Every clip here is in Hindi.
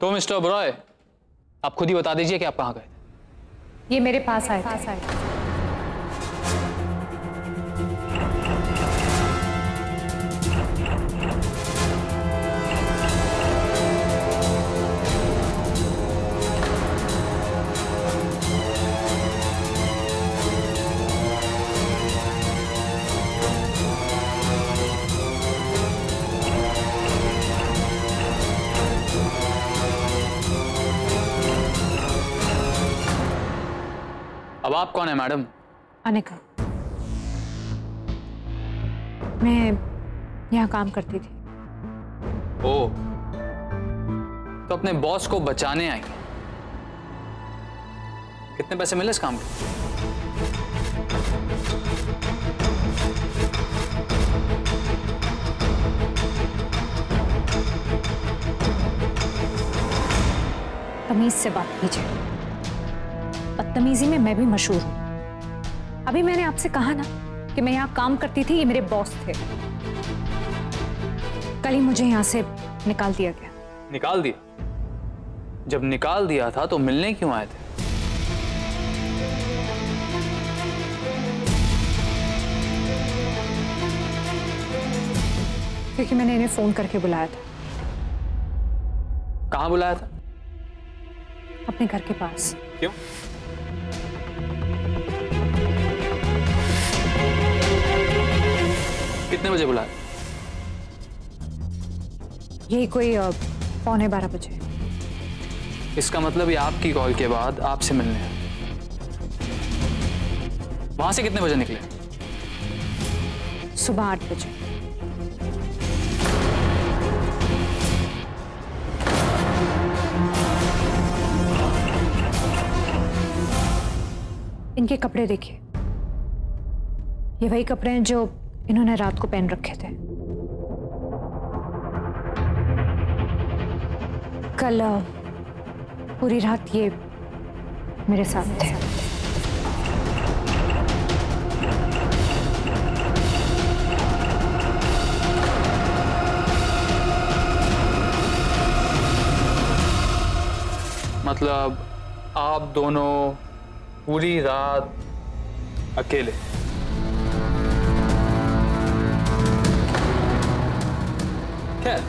तो मिस्टर ओबरॉय, आप खुद ही बता दीजिए कि आप कहाँ गए थे। ये मेरे पास आए थे। अब आप कौन है मैडम? अनिका। मैं यहाँ काम करती थी। ओह, तो अपने बॉस को बचाने आई। कितने पैसे मिले इस काम के? तमीज से बात कीजिए। बदतमीजी में मैं भी मशहूर हूं। अभी मैंने आपसे कहा ना कि मैं यहाँ काम करती थी, ये मेरे बॉस थे। कल ही मुझे यहाँ से निकाल दिया गया। निकाल दिया? जब निकाल दिया था तो मिलने क्यों आए थे? क्योंकि मैंने इन्हें फोन करके बुलाया था। कहाँ बुलाया था? अपने घर के पास। क्यों? कितने बजे बुलाया? यही कोई 11:15 बजे। इसका मतलब ये आपकी कॉल के बाद आपसे मिलने आए। वहां से कितने बजे निकले? सुबह 8 बजे। इनके कपड़े देखिए, ये वही कपड़े हैं जो इन्होंने रात को पहन रखे थे। कल पूरी रात ये मेरे साथ थे। मतलब आप दोनों पूरी रात अकेले? खैर,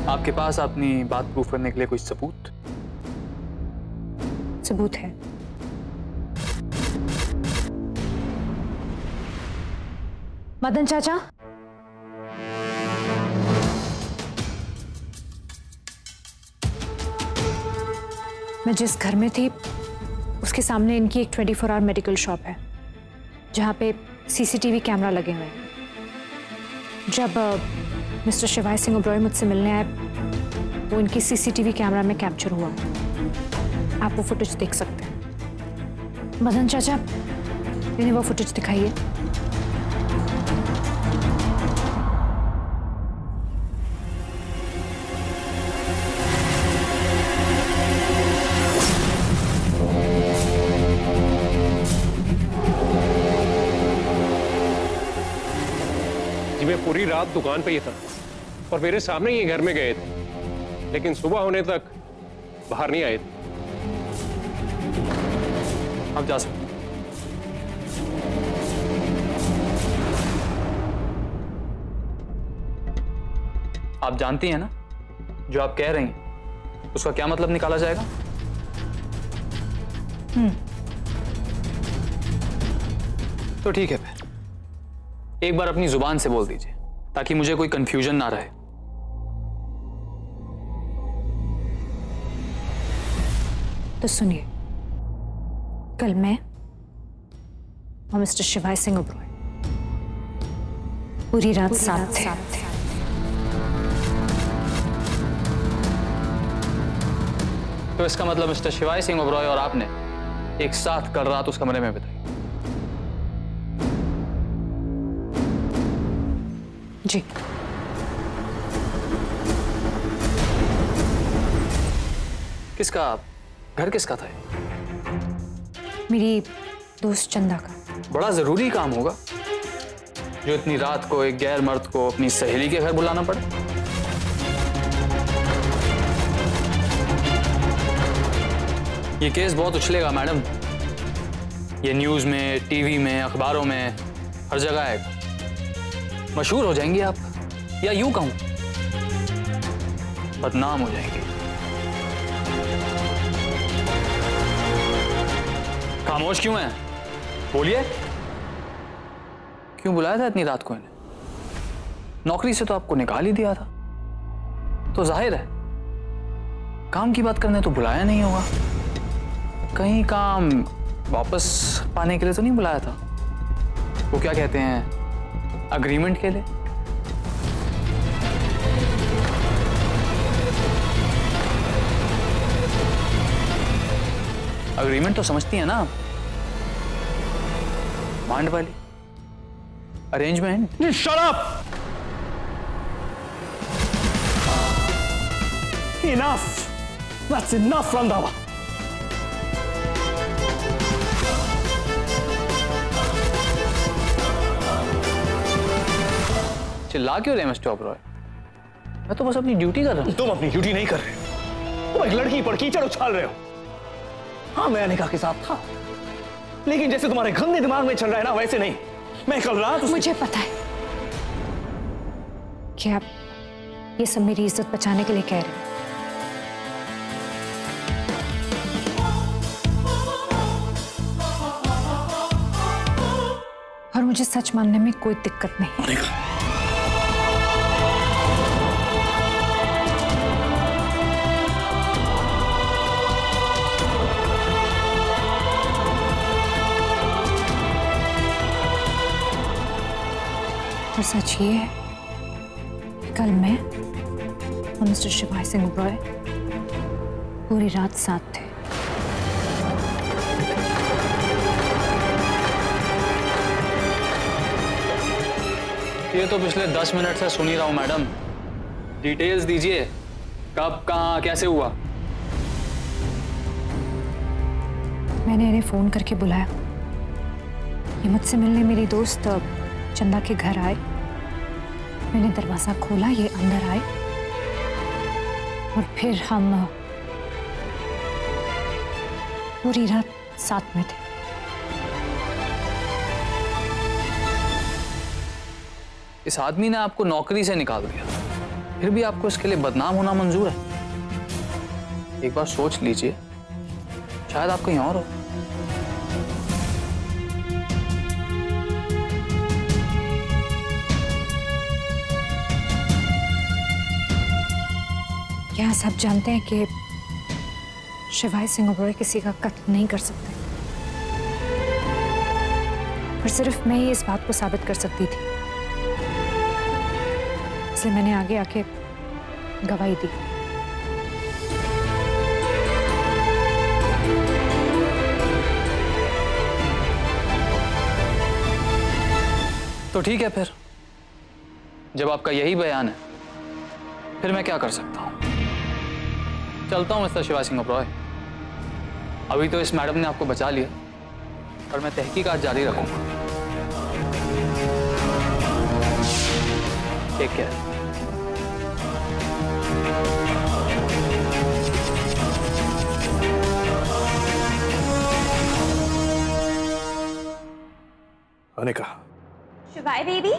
आपके पास अपनी बात प्रूफ करने के लिए कोई सबूत? सबूत है। मदन चाचा, मैं जिस घर में थी उसके सामने इनकी एक 24 आवर मेडिकल शॉप है जहां पे सीसीटीवी कैमरा लगे हुए हैं। जब मिस्टर शिवाय सिंह ओबरॉय मुझसे मिलने आए, वो इनकी सीसीटीवी कैमरा में कैप्चर हुआ। आप वो फुटेज देख सकते हैं। मदन चाचा, इन्हें वो फुटेज दिखाइए। मैं पूरी रात दुकान पे ही था और मेरे सामने ही घर में गए थे, लेकिन सुबह होने तक बाहर नहीं आए थे। आप जा सकते। आप जानती हैं ना जो आप कह रही हैं उसका क्या मतलब निकाला जाएगा? तो ठीक है, फिर एक बार अपनी जुबान से बोल दीजिए ताकि मुझे कोई कंफ्यूजन ना रहे। तो सुनिए, कल मैं और मिस्टर शिवाय सिंह ओबरॉय पूरी रात साथ थे। तो इसका मतलब मिस्टर शिवाय सिंह ओबरॉय और आपने एक साथ कल रात उस कमरे में बिताई? जी। किसका घर किसका था? मेरी दोस्त चंदा का। बड़ा जरूरी काम होगा जो इतनी रात को एक गैर मर्द को अपनी सहेली के घर बुलाना पड़े। ये केस बहुत उछलेगा मैडम। ये न्यूज़ में, टीवी में, अखबारों में, हर जगह आएगा। मशहूर हो जाएंगी आप, या यूं कहूं बदनाम हो जाएंगे। खामोश क्यों हैं? बोलिए, क्यों बुलाया था इतनी रात को इन्हें? नौकरी से तो आपको निकाल ही दिया था, तो जाहिर है काम की बात करने तो बुलाया नहीं होगा। कहीं काम वापस पाने के लिए तो नहीं बुलाया था? वो क्या कहते हैं, अग्रीमेंट के लिए? अग्रीमेंट तो समझती है ना आप? मांड वाली arrangement. Shut up! Enough! That's enough, Randhawa. चिल्ला क्यों रहे मिस्टर ओबरॉय? मैं तो बस अपनी ड्यूटी कर रहा हूं। तुम अपनी ड्यूटी नहीं कर रहे हो, तुम एक लड़की पर कीचड़ उछाल रहे हो। हाँ, मैं अनिका के साथ था, लेकिन जैसे तुम्हारे गंदे दिमाग में चल रहा है ना, वैसे नहीं। मैं कल रात मुझे पता है कि आप ये सब मेरी इज्जत बचाने के लिए कह रहे हैं। और मुझे सच मानने में कोई दिक्कत नहीं। अनिका, और सच ये है कि कल मैं और मिस्टर शिवाय सिंह ओबरॉय पूरी रात साथ थे। ये तो पिछले 10 मिनट से सुन ही रहा हूं मैडम। डिटेल्स दीजिए, कब, कहां, कैसे हुआ? मैंने इन्हें फोन करके बुलाया। ये मुझसे मिलने मेरी दोस्त चंदा के घर आए। मैंने दरवाजा खोला, ये अंदर आए और फिर हम पूरी रात साथ में थे। इस आदमी ने आपको नौकरी से निकाल दिया, फिर भी आपको इसके लिए बदनाम होना मंजूर है? एक बार सोच लीजिए, शायद आप कहीं और हो। क्या सब जानते हैं कि शिवाय सिंह ओबरॉय किसी का कत्ल नहीं कर सकते, और सिर्फ मैं ही इस बात को साबित कर सकती थी, इसलिए मैंने आगे आके गवाही दी। तो ठीक है, फिर जब आपका यही बयान है, फिर मैं क्या कर सकता हूं? चलता हूं मिस्टर शिवाय सिंह ओबरॉय। अभी तो इस मैडम ने आपको बचा लिया, और मैं तहकीकात जारी रखूंगा। Take care. अनिका, शिवाय बेबी,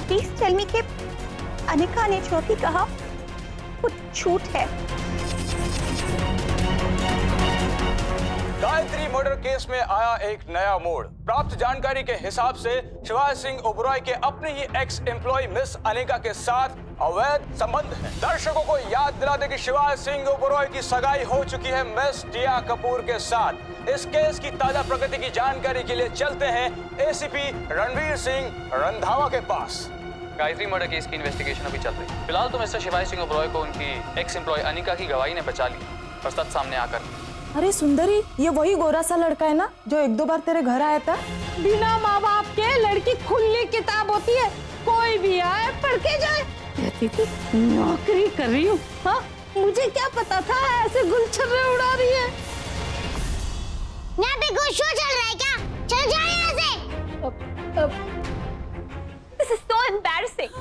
प्लीज टेल मी कि अनिका ने जो भी कहा वो झूठ है। गायत्री मर्डर केस में आया एक नया मोड़। प्राप्त जानकारी के हिसाब से शिवाय सिंह ओबरॉय के अपनी ही एक्स एम्प्लॉय मिस अनिका के साथ अवैध संबंध है। दर्शकों को याद दिला दे कि शिवाय सिंह ओबरॉय की सगाई हो चुकी है मिस टिया कपूर के साथ। इस केस की ताजा प्रगति की जानकारी के लिए चलते हैं एसीपी रणवीर सिंह रंधावा के पास। गायत्री मर्डर केस की इन्वेस्टिगेशन अभी चल रही है। फिलहाल तो मिस्टर शिवाय सिंह ओबरॉय को उनकी एक्स एम्प्लॉय अनिका की गवाही ने बचा ली, और सच सामने आकर। अरे सुंदरी, ये वही गोरा सा लड़का है ना जो एक दो बार तेरे घर आया था? बिना माँ बाप के लड़की खुली किताब होती है, कोई भी आए पढ़ के जाए। कहती थी नौकरी कर रही हूँ, हाँ मुझे क्या पता था ऐसे गुलछर्रे उड़ा रही है। यहाँ पे कोई शो चल रहा है क्या? चल जाओ यहाँ से। This is so embarrassing.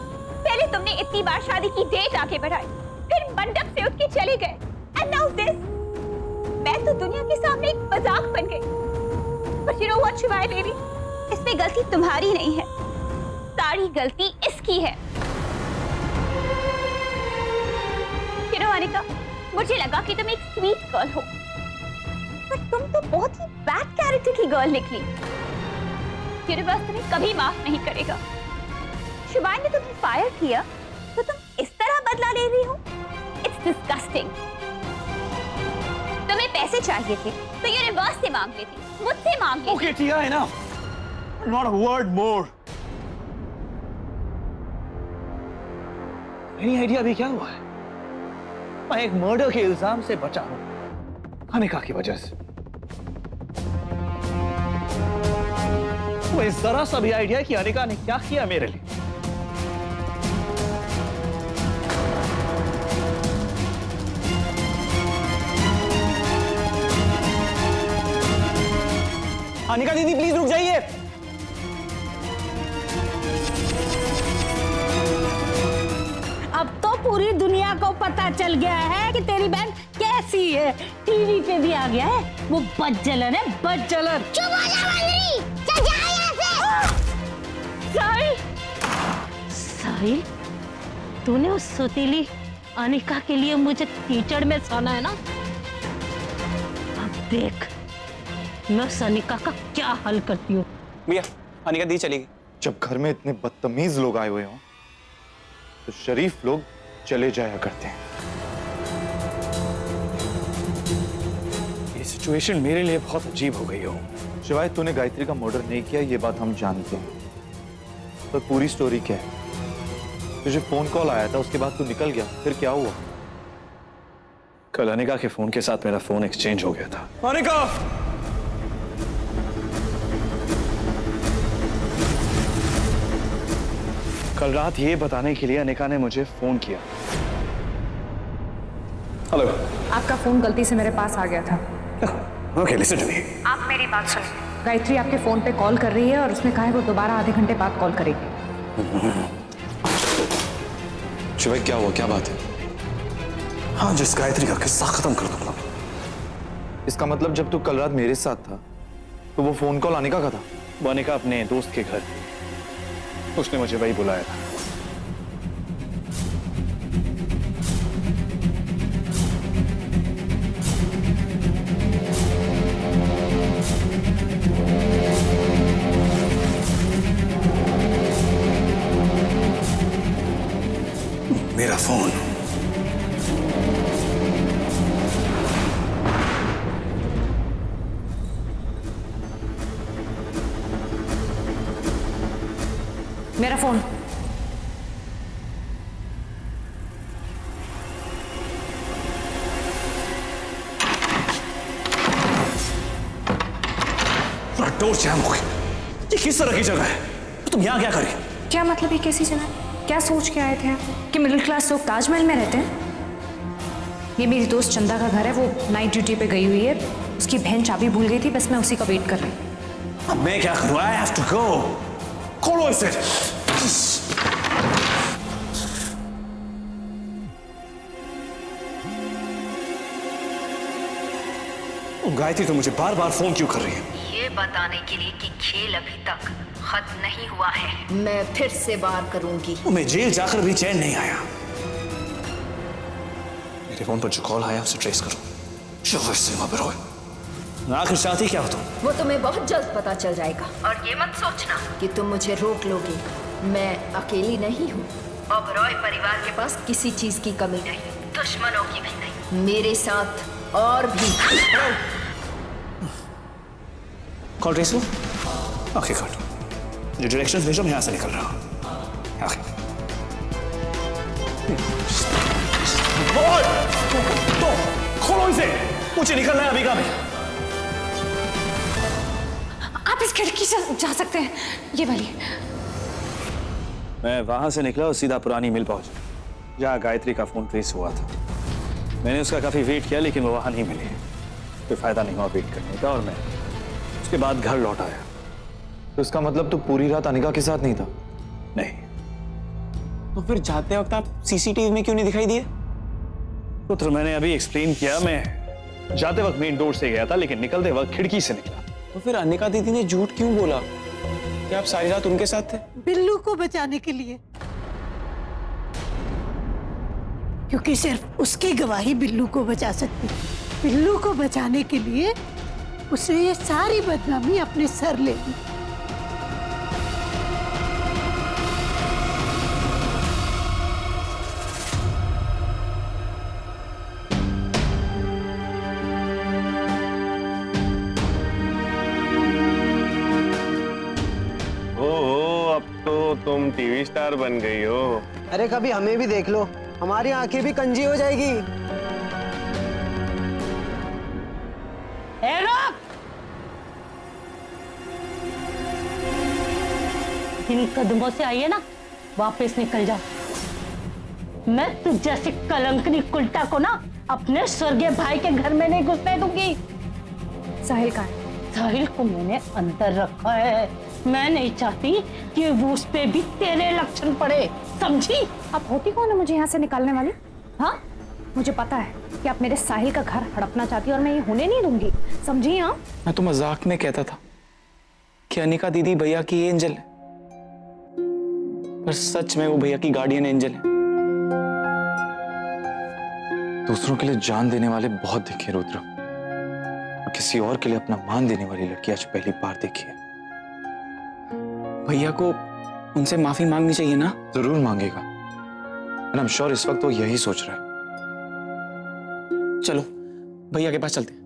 शादी की डेट आगे बढ़ाई, फिर मंडप से उठ के चले गए। And now this. मैं तो दुनिया के सामने एक मजाक बन गई। But you know what, शिवाय देवी, इसमें गलती तुम्हारी नहीं है, सारी गलती इसकी है। You know, अनिका, मुझे लगा कि तुम एक स्वीट गर्ल हो, पर तुम तो बहुत ही बैड कैरेक्टर की गर्ल निकली। यूनिवर्स तुम्हें कभी माफ नहीं करेगा। शिवाय ने तुम्हें फायर किया तो तुम इस तरह बदला ले रही हो। It's disgusting. तुम्हें पैसे चाहिए थे तो यूनिवर्स से मांग लेती, मुझसे मांग लेती। Okay, Tia, enough. Not a word more. मेरी आइडिया अभी क्या हुआ है? मैं एक मर्डर के इल्जाम से बचा हूं, अनिका की वजह से। वो इस जरा सा भी आइडिया कि अनिका ने क्या किया मेरे लिए। अनिका दीदी प्लीज रुक जाइए। अब तो पूरी दुनिया को पता चल गया है कि तेरी बहन कैसी है। टीवी पे भी आ गया है, वो बदजलन है, बदजलन। चुप हो जा वल्लरी, चल जा यहाँ से। साहिल, साहिल, तूने उस सुतीली अनिका के लिए मुझे कीचड़ में साना है ना? अब देख मैं उस अनिका का क्या हल करती हूँ। भैया, अनिका दी चली गई। जब घर में इतने बदतमीज लोग आए हुए हों तो शरीफ लोग चले जाया करते हैं। ये सिचुएशन मेरे लिए बहुत अजीब हो गई हो। शिवाय तूने गायत्री का मर्डर नहीं किया ये बात हम जानते हैं, पर पूरी स्टोरी क्या है? तुझे फोन कॉल आया था, उसके बाद तू निकल गया, फिर क्या हुआ? कल अनिका के फोन के साथ मेरा फोन एक्सचेंज हो गया था। अनिका! कल रात ये बताने के लिए अनिका ने मुझे फोन किया। हेलो। आपका फोन गलती से मेरे पास आ गया था। Okay, listen to me. आप मेरी बात सुनिए। गायत्री आपके फोन पे कॉल कर रही है और उसने कहा है वो दोबारा आधे घंटे बाद कॉल करेगी। शिवाय क्या हुआ, क्या बात है? हाँ, जिस गायत्री का किस्सा खत्म कर दूंगा। इसका मतलब जब तू कल रात मेरे साथ था तो वो फोन कॉल अनिका का था? वो अनिका अपने दोस्त के घर, उसने मुझे वही बुलाया था। मेरा फोन मेरा फोन डोर जैम हो गई। ये किस तरह की जगह है? तुम यहाँ क्या करें? क्या मतलब ये कैसी जगह? क्या सोच के आए थे आप कि मिडिल क्लास लोग ताजमहल में रहते हैं? ये मेरी दोस्त चंदा का घर है, वो नाइट ड्यूटी पे गई हुई है। उसकी बहन चाबी भूल गई थी, बस मैं उसी का वेट कर रही हूँ। अब मैं क्या करूँ? I have to go. खोलो इसे। गायत्री तो मुझे बार बार फोन क्यों कर रही है? ये बताने के लिए कि खेल अभी तक खत्म नहीं हुआ है। मैं फिर से बार करूंगी। मैं जेल जाकर भी चैन नहीं आया। मेरे फोन पर जो कॉल आया उसे ट्रेस करो। आखिर चाहती क्या हो तुम? वो तुम्हें बहुत जल्द पता चल जाएगा। और ये मत सोचना कि तुम मुझे रोक लोगे। मैं अकेली नहीं हूँ। ओबरॉय परिवार के पास किसी चीज की कमी नहीं, दुश्मनों की भी नहीं। मेरे साथ और भी। कॉल ट्रेस हो? Okay good. जो डायरेक्शंस भेजो मैं यहाँ से निकल रहा हूँ। ओके। तो खोलो इसे, मुझे निकलना है अभी का भी। आप इस खिड़की से जा सकते हैं, ये वाली। मैं वहां से निकला और सीधा पुरानी मिल पहुंचा जहाँ गायत्री का फोन ट्रेस हुआ था। मैंने उसका काफी वेट किया लेकिन वो वहां नहीं मिली। कोई फायदा नहीं हुआ वेट करने का और मैं उसके बाद घर लौट आया। तो इसका मतलब तू पूरी रात अनिका के साथ नहीं था? नहीं, तो फिर जाते वक्त आप सीसीटीवी में क्यों नहीं दिखाई दिए? पुत्र, मैंने अभी एक्सप्लेन किया, मैं जाते वक्त मेन डोर से गया था लेकिन निकलते वक्त खिड़की से निकला। तो फिर अनिका दीदी ने झूठ क्यों बोला कि आप सारी रात उनके साथ थे? बिल्लू को बचाने के लिए, क्योंकि सिर्फ उसकी गवाही बिल्लू को बचा सकती। बिल्लू को बचाने के लिए उसने ये सारी बदनामी अपने सर ले ली। अब तो तुम टीवी स्टार बन गई हो। अरे कभी हमें भी देख लो, हमारी आंखें भी कंजी हो जाएगी। इन कदमों से आइए ना, वापस निकल जाओ। मैं तुझ जैसे कलंकनी कुल्टा को ना अपने स्वर्गीय भाई के घर में नहीं घुसने दूंगी। साहिल कहाँ है? साहिल को मैंने अंदर रखा है। मैं नहीं चाहती कि वो उस पे भी तेरे लक्षण पड़े, समझी? आप होती कौन है मुझे यहाँ से निकालने वाली? हाँ, मुझे पता है कि आप मेरे साहिल का घर हड़पना चाहती हो और मैं ये होने नहीं दूंगी, समझी? हाँ, मैं तो मजाक में कहता था कि अनिका दीदी भैया की एंजल है, पर सच में वो भैया की गार्डियन एंजल है। दूसरों के लिए जान देने वाले बहुत देखे रुद्र, और किसी और के लिए अपना मान देने वाली लड़की आज पहली बार देखी है। भैया को उनसे माफी मांगनी चाहिए ना? जरूर मांगेगा, और आई एम श्योर इस वक्त वो यही सोच रहा है। चलो भैया के पास चलते हैं।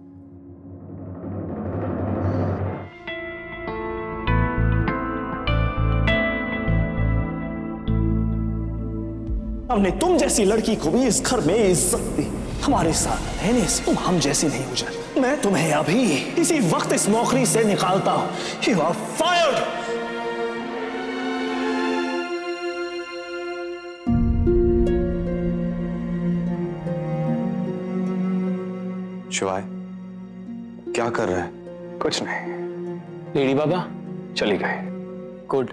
हमने तुम जैसी लड़की को भी इस घर में इज्जत दी, हमारे साथ रहने से तुम हम जैसी नहीं हो जाती। मैं तुम्हें अभी इसी वक्त इस नौकरी से निकालता हूं। You are fired! शिवाय, क्या कर रहा है? कुछ नहीं। लेडी बाबा चली गए। गुड।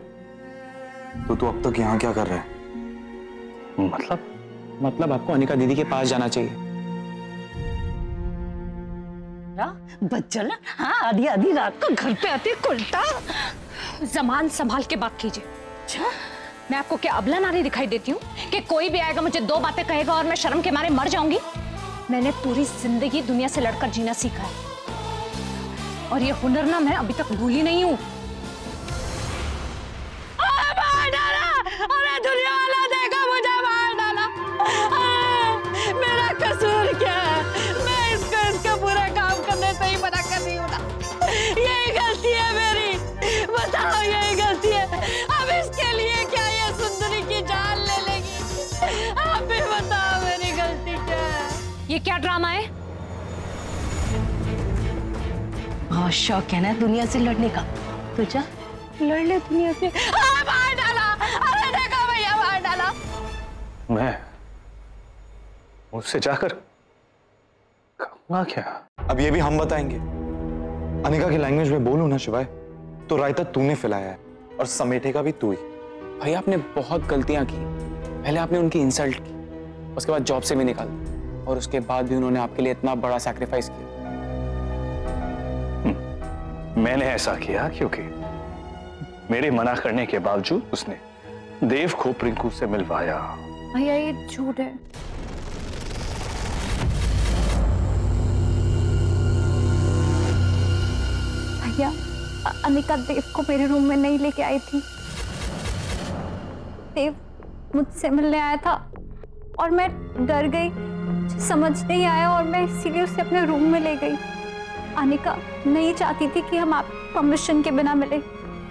तो तू अब तक यहाँ क्या कर रहा है? मतलब आपको अनिका दीदी के पास जाना चाहिए। बच्चन, हाँ, आधी आधी रात को घर पे आते उल्टा। जमान संभाल के बात कीजिए। अच्छा, मैं आपको क्या अबला नारी दिखाई देती हूँ कि कोई भी आएगा मुझे दो बातें कहेगा और मैं शर्म के मारे मर जाऊंगी? मैंने पूरी जिंदगी दुनिया से लड़कर जीना सीखा है और ये हुनर ना मैं अभी तक भूली नहीं हूँ। अरे दुनिया वाला देखा मुझे मार डाला। मेरा कसूर क्या है? मैं इसका पूरा काम करने से ही मना कर रही हूँ ना। यही गलती है मेरी, बताओ, यही गलती है। अब इसके लिए क्या ये सुंदरी की जान ले लेगी? आप भी बताओ मेरी गलती क्या है? ये क्या ड्रामा है? बहुत शौक है ना दुनिया से लड़ने का, तो जा लड़ ले दुनिया से। मार डाला, अरे देखो भैया, मार डाला। मैं मुझसे जाकर कहूंगा क्या? अब ये भी हम बताएंगे। अनिका की लैंग्वेज में बोलूं ना शिवाय, तो रायता तूने फैलाया है और समेटेगा भी तू ही। भैया आपने बहुत गलतियां की। पहले आपने उनकी इंसल्ट की, उसके बाद जॉब से भी निकाल दिया, और उसके बाद भी उन्होंने आपके लिए इतना बड़ा सैक्रिफाइस किया। मैंने ऐसा किया क्योंकि मेरे मना करने के बावजूद उसने देव को प्रिंकू से मिलवाया। भैया ये झूठ है। भैया अनिका देव को मेरे रूम में नहीं लेके आई थी। देव मुझसे मिलने आया था और मैं डर गई, समझ नहीं आया और मैं इसीलिए उसे अपने रूम में ले गई। अनिका नहीं चाहती थी कि हम आप परमिशन के बिना मिले,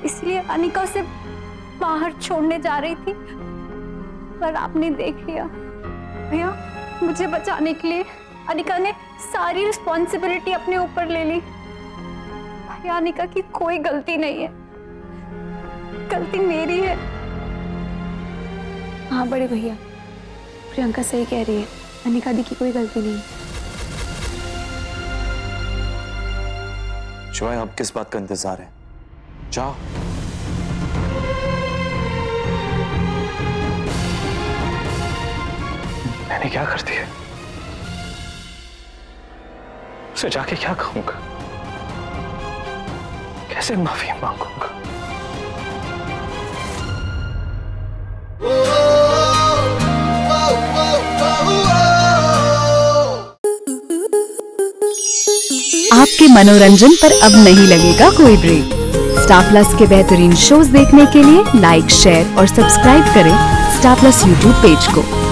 इसलिए अनिका उसे बाहर छोड़ने जा रही थी, पर आपने देख लिया। भैया मुझे बचाने के लिए अनिका ने सारी रिस्पॉन्सिबिलिटी अपने ऊपर ले ली। भैया अनिका की कोई गलती नहीं है, गलती मेरी है। हाँ बड़े भैया, प्रियंका सही कह रही है, अनिका दी की कोई गलती नहीं। शिवाय अब किस बात का इंतजार है? जाओ। मैंने क्या कर दिया? उसे जाके क्या कहूंगा? कैसे माफी मांगूंगा? आपके मनोरंजन पर अब नहीं लगेगा कोई ब्रेक। स्टार प्लस के बेहतरीन शोज देखने के लिए लाइक, शेयर और सब्सक्राइब करें स्टार प्लस यूट्यूब पेज को।